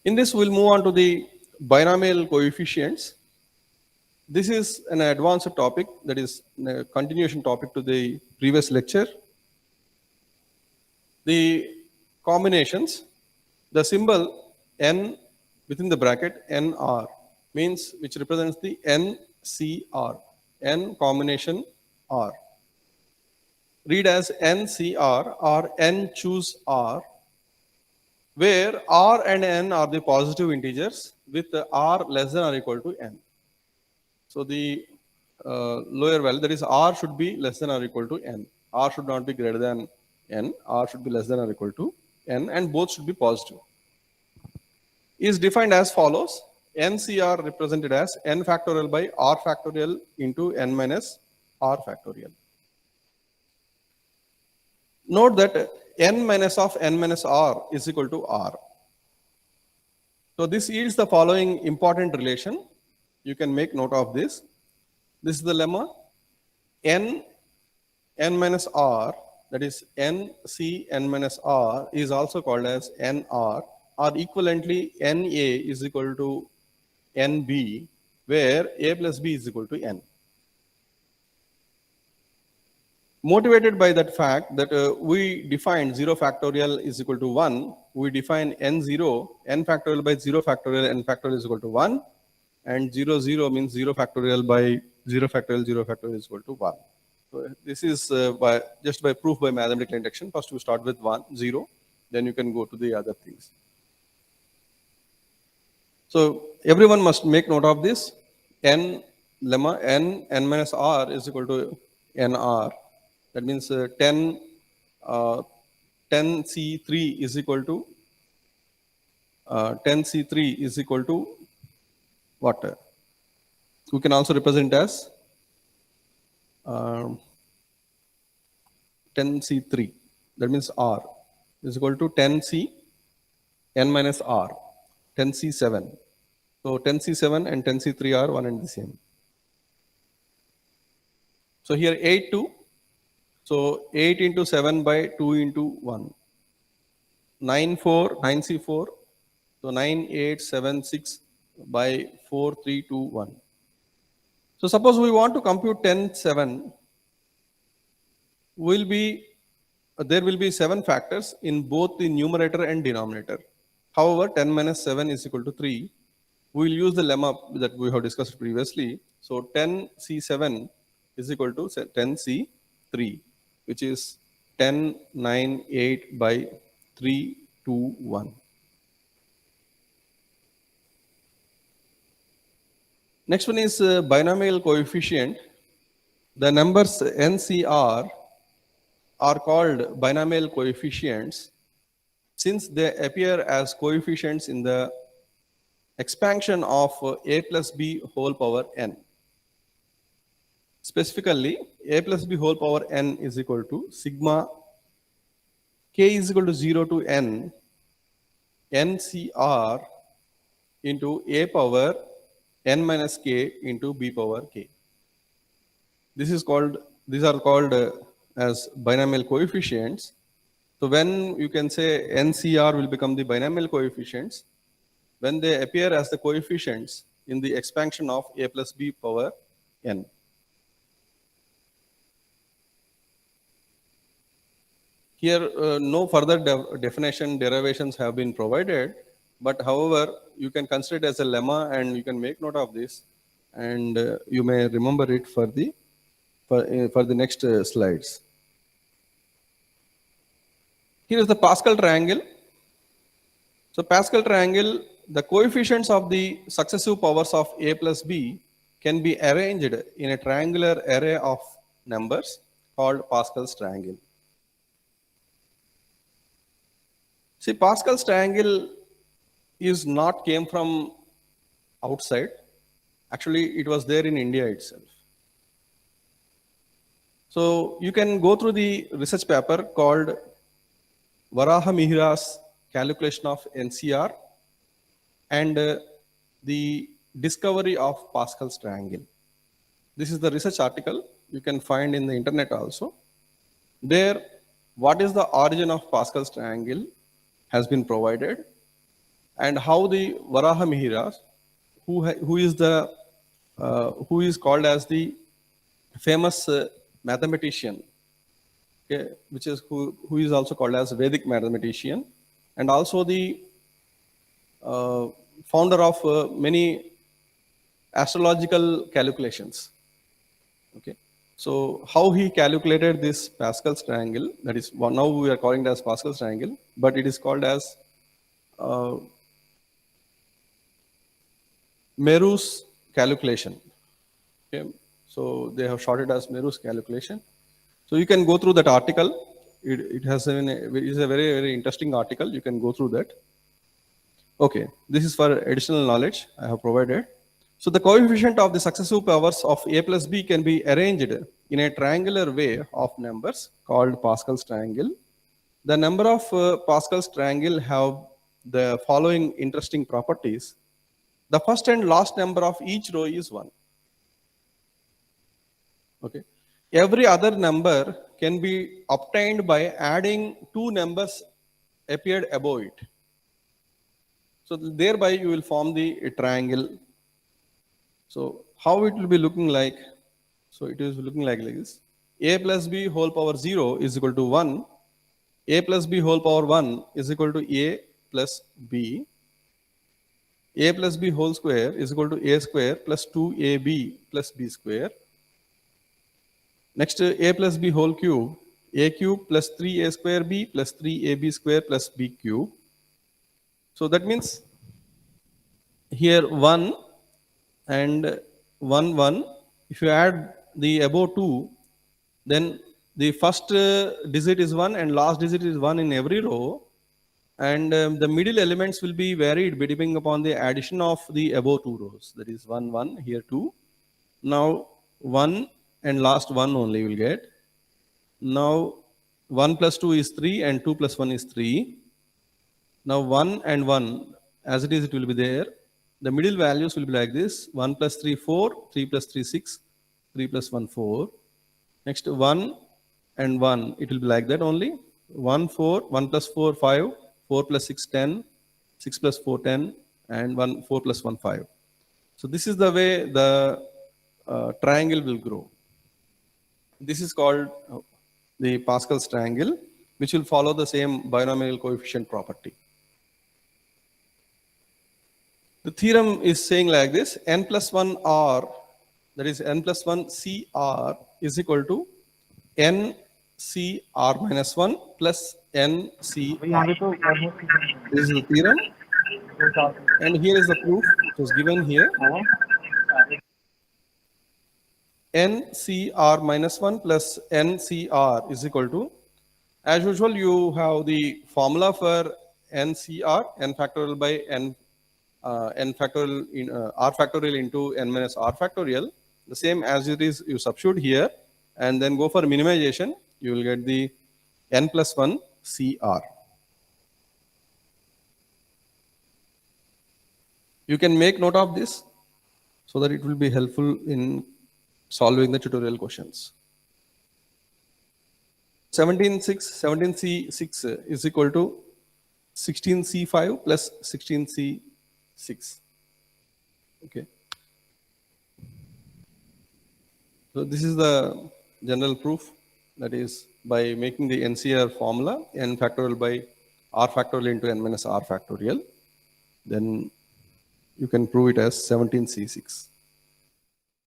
In this, we'll move on to the binomial coefficients. This is an advanced topic, that is a continuation topic to the previous lecture. The combinations, the symbol n within the bracket nr means, which represents the NCR, n combination R. Read as NCR or n choose R, where R and n are the positive integers with R less than or equal to n. So the lower value, that is R, should be less than or equal to n. R should not be greater than n. R should be less than or equal to n, and both should be positive. Is defined as follows. NCR represented as n factorial by R factorial into n minus R factorial. Note that n minus of n minus R is equal to R. So this yields the following important relation. You can make note of this. This is the lemma. N minus R, that is NC n minus R, is also called as NR, or equivalently NA is equal to NB, where A plus B is equal to N. Motivated by that fact that we define 0 factorial is equal to 1, we define n0, n factorial by 0 factorial, n factorial is equal to 1, and 0, 0 means 0 factorial by 0 factorial, 0 factorial is equal to 1. So this is just by proof by mathematical induction. First we start with 1, 0, then you can go to the other things. So everyone must make note of this. N lemma n minus R is equal to nr. That means 10C3 is equal to 10C3 is equal to what? We can also represent as 10C3. That means R is equal to 10C n minus R, 10C7. So 10C7 and 10C3 are one and the same. So here 8 2. So 8 into 7 by 2 into 1. 9 4, 9C4. So 9 8 7 6 by 4 3 2 1. So suppose we want to compute 10 7. There will be 7 factors in both the numerator and denominator. However, 10 minus 7 is equal to 3. We will use the lemma that we have discussed previously. So 10C7 is equal to 10C3, which is 10 9 8 by 3 2 1. Next one is binomial coefficient. The numbers NCR are called binomial coefficients since they appear as coefficients in the expansion of a plus b whole power n. Specifically, a plus b whole power n is equal to sigma k is equal to 0 to n NCR into a power n minus k into b power k. These are called as binomial coefficients. So when you can say NCR will become the binomial coefficients when they appear as the coefficients in the expansion of a plus b power n. Here, no further definition derivations have been provided, but however, you can consider it as a lemma and you can make note of this, and you may remember it for the next slides. Here is the Pascal triangle. So Pascal triangle, the coefficients of the successive powers of a plus b can be arranged in a triangular array of numbers called Pascal's triangle. See, Pascal's triangle is not came from outside. Actually, it was there in India itself. So you can go through the research paper called Varaha Mihira's calculation of NCR and the discovery of Pascal's triangle. This is the research article you can find in the internet also. There, what is the origin of Pascal's triangle has been provided. and how the Varaha Mihira, who is called as the famous mathematician, okay, which is who is also called as Vedic mathematician, and also the uh, founder of many astrological calculations. Okay, so how he calculated this Pascal's triangle, that is now we are calling it as Pascal's triangle, but it is called as uh, Meru's calculation. Okay, so they have shorted as Meru's calculation. So you can go through that article. It is a very, very interesting article. You can go through that. Okay, this is for additional knowledge I have provided. So the coefficient of the successive powers of a plus b can be arranged in a triangular way of numbers called Pascal's triangle. The number of Pascal's triangle have the following interesting properties. The first and last number of each row is 1. Okay. Every other number can be obtained by adding two numbers appeared above it. So thereby you will form the triangle. So how it will be looking like? So it is looking like this. A plus b whole power 0 is equal to 1. A plus b whole power 1 is equal to a plus b. A plus b whole square is equal to a square plus 2ab plus b square. Next, a plus b whole cube, a cube plus 3a square b plus 3ab square plus b cube. So that means here 1 and 1, 1. If you add the above 2, then the first digit is 1 and last digit is 1 in every row. And the middle elements will be varied depending upon the addition of the above two rows. That is 1, 1, here 2. Now 1 and last 1 only will get. Now 1 plus 2 is 3 and 2 plus 1 is 3. Now 1 and 1, as it is, it will be there. The middle values will be like this. 1 plus 3, 4, 3 plus 3, 6, 3 plus 1, 4. Next 1 and 1, it will be like that only. 1, 4, 1 plus 4, 5, 4 plus 6, 10, 6 plus 4, 10, and 1, 4 plus 1, 5. So this is the way the triangle will grow. This is called the Pascal's triangle, which will follow the same binomial coefficient property. The theorem is saying like this: n plus 1 r, that is n plus 1 cr, is equal to n cr minus 1 plus n cr. This is the theorem, and here is the proof which was given here. NCR minus 1 plus NCR is equal to, as usual, you have the formula for NCR, n factorial by n factorial in r factorial into n minus r factorial. The same as it is, you substitute here and then go for minimization. You will get the n plus 1 CR. You can make note of this so that it will be helpful in solving the tutorial questions. 17C6 is equal to 16C5 plus 16C6. Okay. So this is the general proof, that is by making the NCR formula, n factorial by r factorial into n minus r factorial, then you can prove it as 17C6.